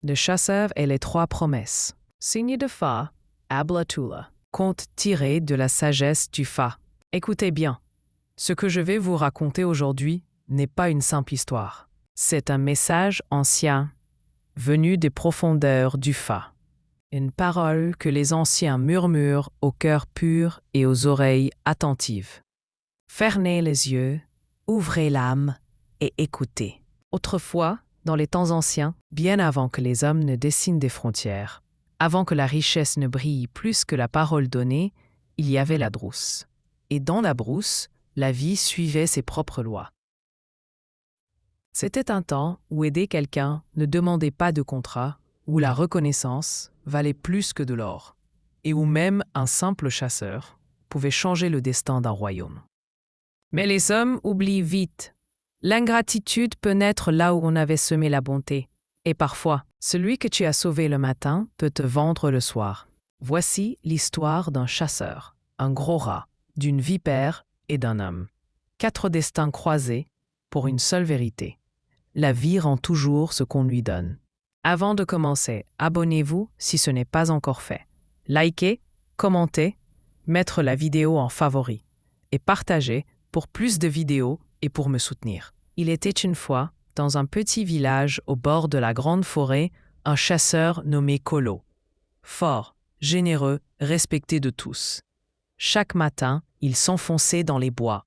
Le chasseur et les trois promesses. Signe de Fa, Ablatula. Conte tiré de la sagesse du Fa. Écoutez bien. Ce que je vais vous raconter aujourd'hui n'est pas une simple histoire. C'est un message ancien, venu des profondeurs du Fa. Une parole que les anciens murmurent au cœur pur et aux oreilles attentives. Fermez les yeux, ouvrez l'âme et écoutez. Autrefois, dans les temps anciens, bien avant que les hommes ne dessinent des frontières, avant que la richesse ne brille plus que la parole donnée, il y avait la brousse. Et dans la brousse, la vie suivait ses propres lois. C'était un temps où aider quelqu'un ne demandait pas de contrat, où la reconnaissance valait plus que de l'or, et où même un simple chasseur pouvait changer le destin d'un royaume. Mais les hommes oublient vite. L'ingratitude peut naître là où on avait semé la bonté, et parfois, celui que tu as sauvé le matin peut te vendre le soir. Voici l'histoire d'un chasseur, un gros rat, d'une vipère et d'un homme. 4 destins croisés pour une seule vérité. La vie rend toujours ce qu'on lui donne. Avant de commencer, abonnez-vous si ce n'est pas encore fait. Likez, commentez, mettre la vidéo en favori et partagez pour plus de vidéos et pour me soutenir. Il était une fois, dans un petit village au bord de la grande forêt, un chasseur nommé Kolo. Fort, généreux, respecté de tous. Chaque matin, il s'enfonçait dans les bois,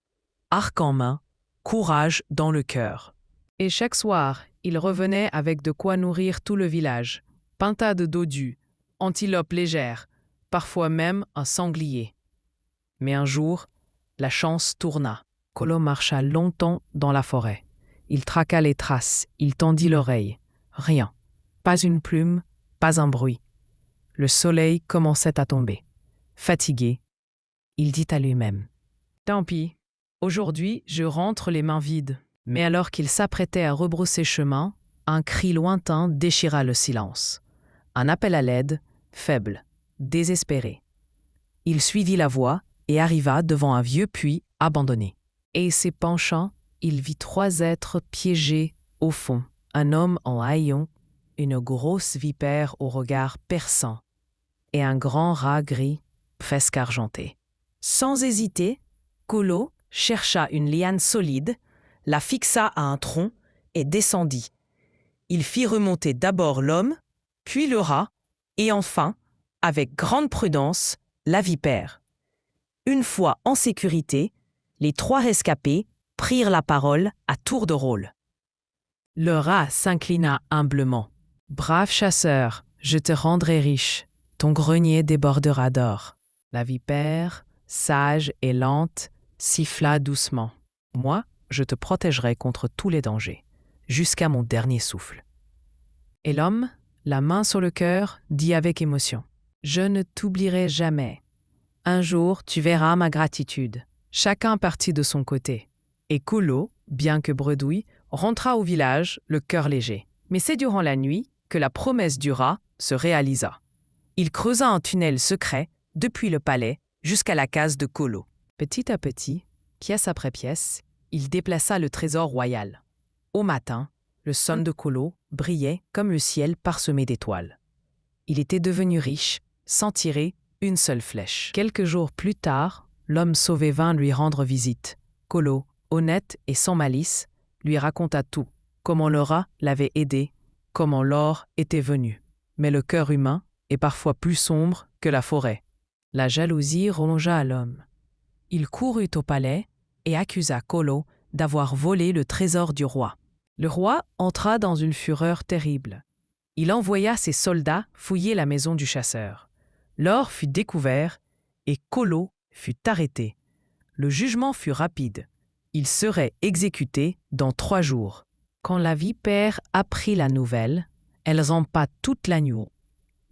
arc en main, courage dans le cœur. Et chaque soir, il revenait avec de quoi nourrir tout le village. Pintades dodus, antilopes légères, parfois même un sanglier. Mais un jour, la chance tourna. Kolo marcha longtemps dans la forêt. Il traqua les traces, il tendit l'oreille. Rien. Pas une plume, pas un bruit. Le soleil commençait à tomber. Fatigué, il dit à lui-même « Tant pis, aujourd'hui je rentre les mains vides. » Mais alors qu'il s'apprêtait à rebrousser chemin, un cri lointain déchira le silence. Un appel à l'aide, faible, désespéré. Il suivit la voix et arriva devant un vieux puits abandonné. Et s'y penchant, il vit 3 êtres piégés au fond, un homme en haillons, une grosse vipère au regard perçant et un grand rat gris, presque argenté. Sans hésiter, Kolo chercha une liane solide, la fixa à un tronc et descendit. Il fit remonter d'abord l'homme, puis le rat, et enfin, avec grande prudence, la vipère. Une fois en sécurité, les 3 rescapés prirent la parole à tour de rôle. Le rat s'inclina humblement. « Brave chasseur, je te rendrai riche. Ton grenier débordera d'or. » La vipère, sage et lente, siffla doucement. « Moi, je te protégerai contre tous les dangers, jusqu'à mon dernier souffle. » Et l'homme, la main sur le cœur, dit avec émotion « Je ne t'oublierai jamais. Un jour, tu verras ma gratitude. » Chacun partit de son côté. Et Kolo, bien que bredouille, rentra au village, le cœur léger. Mais c'est durant la nuit que la promesse du rat se réalisa. Il creusa un tunnel secret depuis le palais jusqu'à la case de Kolo. Petit à petit, pièce après pièce, il déplaça le trésor royal. Au matin, le son de Kolo brillait comme le ciel parsemé d'étoiles. Il était devenu riche, sans tirer une seule flèche. Quelques jours plus tard, l'homme sauvé vint lui rendre visite. Kolo, honnête et sans malice, lui raconta tout, comment le rat l'avait aidé, comment l'or était venu. Mais le cœur humain est parfois plus sombre que la forêt. La jalousie rongea l'homme. Il courut au palais et accusa Kolo d'avoir volé le trésor du roi. Le roi entra dans une fureur terrible. Il envoya ses soldats fouiller la maison du chasseur. L'or fut découvert et Kolo fut arrêté. Le jugement fut rapide. Il serait exécuté dans 3 jours. Quand la vipère apprit la nouvelle, elle rampa toute la nuit,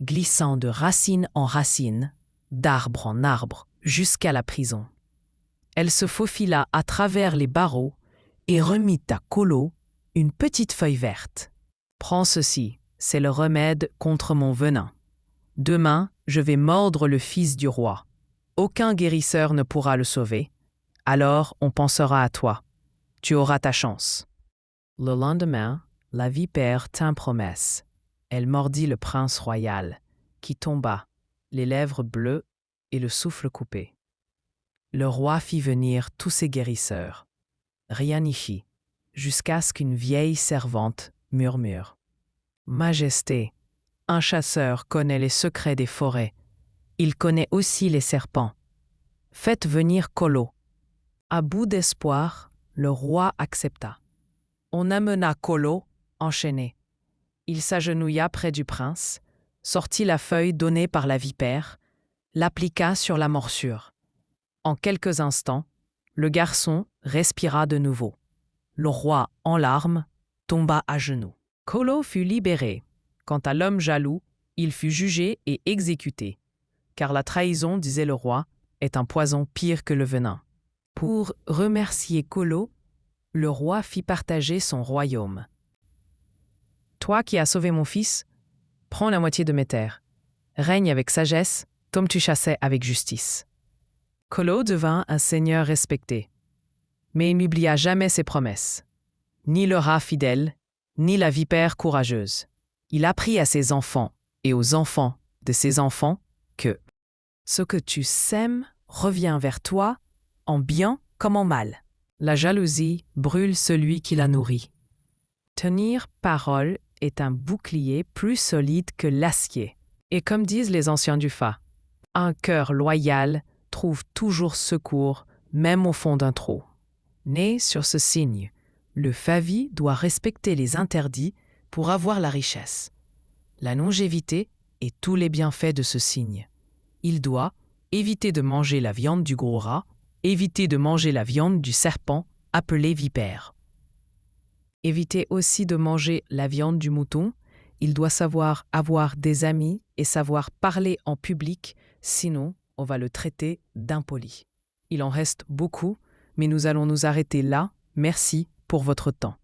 glissant de racine en racine, d'arbre en arbre, jusqu'à la prison. Elle se faufila à travers les barreaux et remit à Kolo une petite feuille verte. « Prends ceci, c'est le remède contre mon venin. Demain, je vais mordre le fils du roi. Aucun guérisseur ne pourra le sauver. Alors, on pensera à toi. Tu auras ta chance. » Le lendemain, la vipère tint promesse. Elle mordit le prince royal, qui tomba, les lèvres bleues et le souffle coupé. Le roi fit venir tous ses guérisseurs. Rien n'y fit, jusqu'à ce qu'une vieille servante murmure. « Majesté, un chasseur connaît les secrets des forêts. Il connaît aussi les serpents. Faites venir Kolo. » À bout d'espoir, le roi accepta. On amena Kolo, enchaîné. Il s'agenouilla près du prince, sortit la feuille donnée par la vipère, l'appliqua sur la morsure. En quelques instants, le garçon respira de nouveau. Le roi, en larmes, tomba à genoux. Kolo fut libéré. Quant à l'homme jaloux, il fut jugé et exécuté, car la trahison, disait le roi, est un poison pire que le venin. Pour remercier Kolo, le roi fit partager son royaume. « Toi qui as sauvé mon fils, prends la moitié de mes terres. Règne avec sagesse, comme tu chassais avec justice. » Kolo devint un seigneur respecté. Mais il n'oublia jamais ses promesses. Ni le rat fidèle, ni la vipère courageuse. Il apprit à ses enfants et aux enfants de ses enfants que ce que tu sèmes revient vers toi, en bien comme en mal. La jalousie brûle celui qui la nourrit. Tenir parole est un bouclier plus solide que l'acier. Et comme disent les anciens du Fa, un cœur loyal trouve toujours secours, même au fond d'un trou. Né sur ce signe, le Favi doit respecter les interdits pour avoir la richesse, la longévité et tous les bienfaits de ce signe. Il doit éviter de manger la viande du gros rat, éviter de manger la viande du serpent appelé vipère. Éviter aussi de manger la viande du mouton. Il doit savoir avoir des amis et savoir parler en public, sinon on va le traiter d'impoli. Il en reste beaucoup, mais nous allons nous arrêter là. Merci pour votre temps.